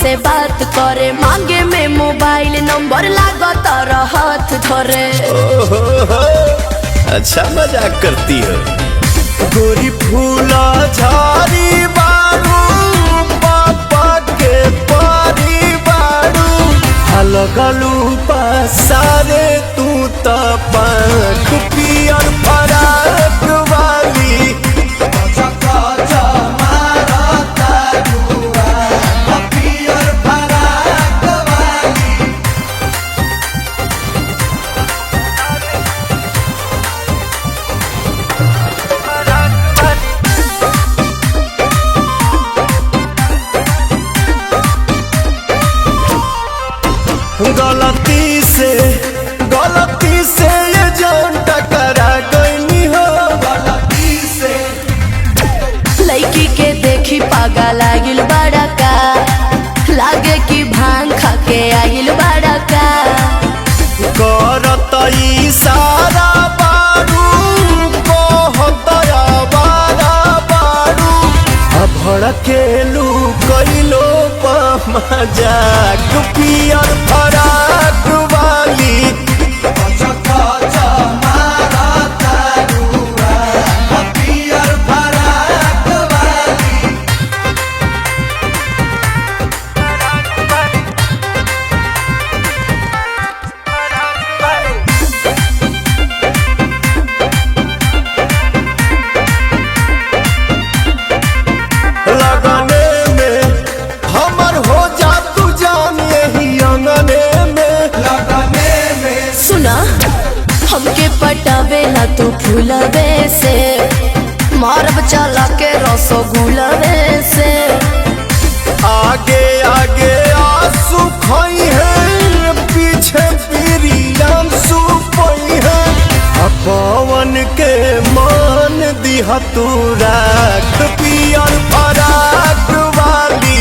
हमसे बात करे, मांगे में मोबाइल नंबर लागत हाथ धरे। अच्छा मजाक करती हो। गोरी फूला झाड़ी बारू पापा के पारी बारू, लगलू पसारे तू तो पंख पियर फराक वाली। गलती से ये जान टकरा गई हो, गलती से। लड़की के देखी पागा लागिल बड़ा का, लागे कि भांग खा के आगिल बड़ा का। करत इशारा बारू कहत आवारा बारू, भड़केलू कैलो मजाक पियर फराक वाली। हमके पटावेला तू फूलवे से, मारब चला के रसगुलवे से। आगे आगे आंसू खोई है, पीछे पीरियम सुपई है। पवन के मान दिया तू राख पियर फराक वाली।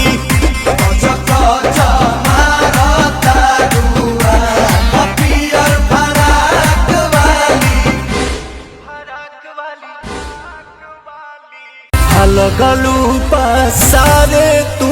लगलू पसारे तू